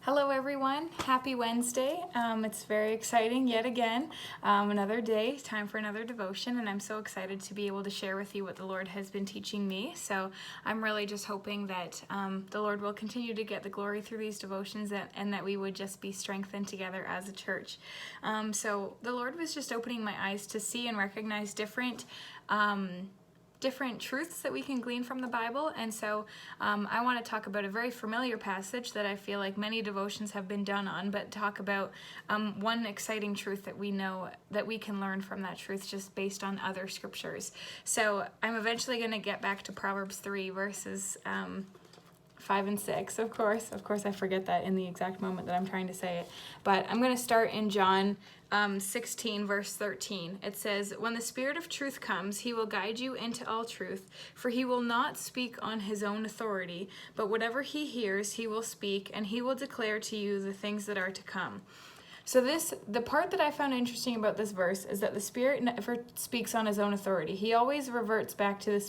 Hello everyone, happy Wednesday. It's very exciting yet again, another day, time for another devotion, and I'm so excited to be able to share with you what the Lord has been teaching me. So I'm really just hoping that the Lord will continue to get the glory through these devotions and that we would just be strengthened together as a church. So the Lord was just opening my eyes to see and recognize different truths that we can glean from the Bible. And so I want to talk about a very familiar passage that I feel like many devotions have been done on, but talk about one exciting truth that we know that we can learn from that truth just based on other scriptures. So I'm eventually going to get back to Proverbs 3 verses 5 and 6, of course. I forget that in the exact moment that I'm trying to say it. But I'm going to start in John 16, verse 13. It says, "When the Spirit of truth comes, he will guide you into all truth, for he will not speak on his own authority, but whatever he hears, he will speak, and he will declare to you the things that are to come." So the part that I found interesting about this verse is that the Spirit never speaks on his own authority. He always reverts back to the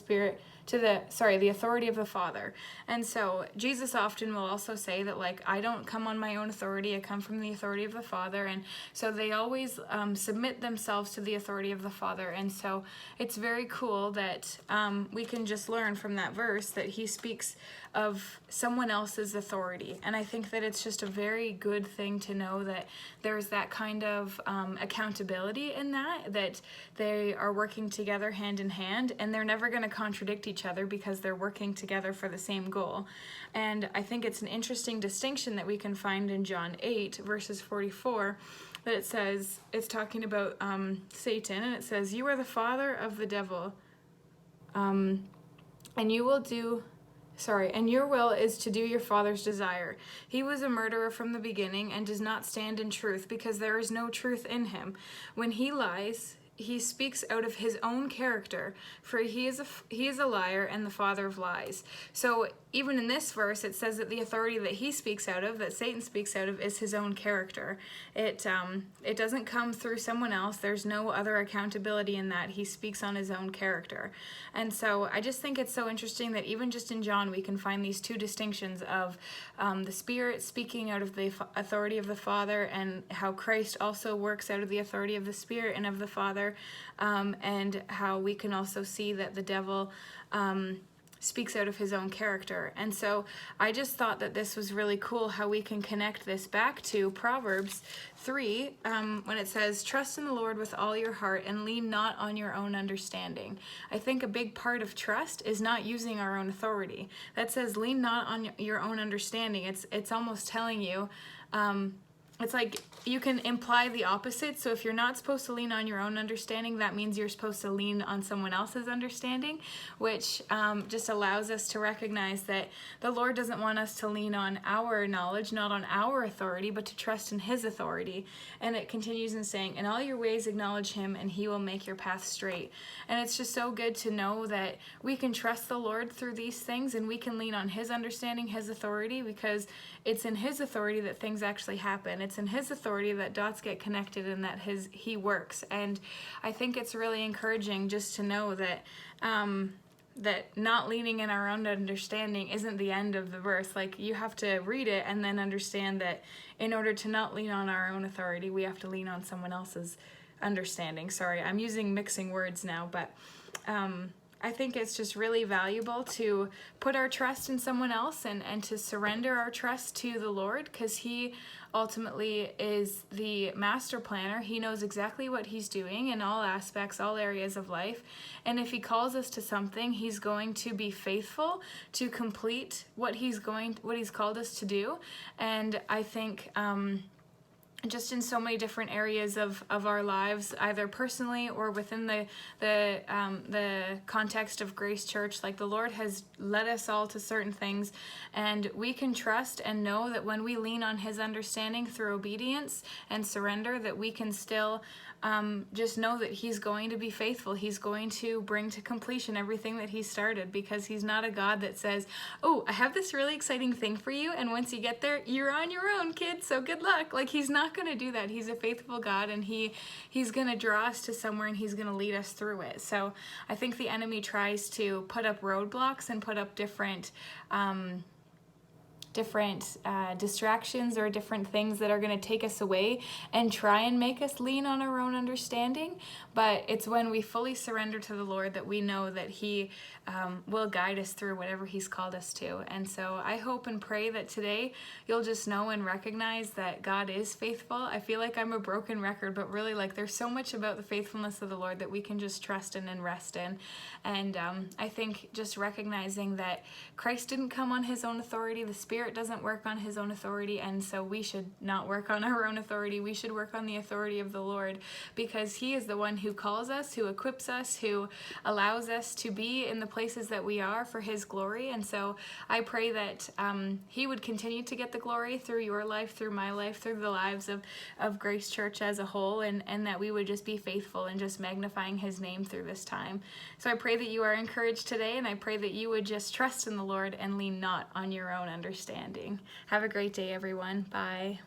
authority of the Father. And so Jesus often will also say that, like, I don't come on my own authority, I come from the authority of the Father. And so they always submit themselves to the authority of the Father. And so it's very cool that we can just learn from that verse that he speaks of someone else's authority. And I think that it's just a very good thing to know that there's that kind of accountability in that they are working together hand in hand, and they're never going to contradict each other because they're working together for the same goal. And I think it's an interesting distinction that we can find in John 8, verses 44, that it says, it's talking about Satan, and it says, "You are the father of the devil, and your will is to do your father's desire. He was a murderer from the beginning and does not stand in truth because there is no truth in him. When he lies, he speaks out of his own character, for he is a liar and the father of lies." So even in this verse, it says that the authority that he speaks out of, that Satan speaks out of, is his own character. It doesn't come through someone else. There's no other accountability in that. He speaks on his own character. And so I just think it's so interesting that even just in John, we can find these two distinctions of the Spirit speaking out of the authority of the Father, and how Christ also works out of the authority of the Spirit and of the Father, and how we can also see that the devil speaks out of his own character. And so I just thought that this was really cool how we can connect this back to Proverbs 3, when it says, "Trust in the Lord with all your heart and lean not on your own understanding." I think a big part of trust is not using our own authority. That says lean not on your own understanding. It's almost telling you, it's like you can imply the opposite. So if you're not supposed to lean on your own understanding, that means you're supposed to lean on someone else's understanding, which just allows us to recognize that the Lord doesn't want us to lean on our knowledge, not on our authority, but to trust in his authority. And it continues in saying, "In all your ways acknowledge him, and he will make your path straight." And it's just so good to know that we can trust the Lord through these things, and we can lean on his understanding, his authority, because it's in his authority that things actually happen. It's in his authority that dots get connected and that he works. And I think it's really encouraging just to know that that not leaning in our own understanding isn't the end of the verse. Like, you have to read it and then understand that in order to not lean on our own authority, we have to lean on someone else's understanding. Sorry, I'm using mixing words now, but I think it's just really valuable to put our trust in someone else and to surrender our trust to the Lord, because he ultimately is the master planner. He knows exactly what he's doing in all aspects, all areas of life. And if he calls us to something, he's going to be faithful to complete what he's called us to do. And I think just in so many different areas of our lives, either personally or within the context of Grace Church, like, the Lord has led us all to certain things, and we can trust and know that when we lean on his understanding through obedience and surrender, that we can still just know that he's going to be faithful. He's going to bring to completion everything that he started, because he's not a God that says, "Oh, I have this really exciting thing for you, and once you get there, you're on your own, kid, so good luck." Like, he's not going to do that. He's a faithful God, and he's going to draw us to somewhere, and he's going to lead us through it. So I think the enemy tries to put up roadblocks and put up different different distractions or different things that are going to take us away and try and make us lean on our own understanding. But it's when we fully surrender to the Lord that we know that He will guide us through whatever He's called us to. And so I hope and pray that today you'll just know and recognize that God is faithful. I feel like I'm a broken record, but really, like, there's so much about the faithfulness of the Lord that we can just trust in and rest in. And I think just recognizing that Christ didn't come on His own authority, the Spirit doesn't work on His own authority, and so we should not work on our own authority. We should work on the authority of the Lord, because He is the one who calls us, who equips us, who allows us to be in the places that we are for His glory. And so I pray that He would continue to get the glory through your life, through my life, through the lives of Grace Church as a whole, and that we would just be faithful and just magnifying His name through this time. So I pray that you are encouraged today, and I pray that you would just trust in the Lord and lean not on your own understanding. Have a great day, everyone. Bye.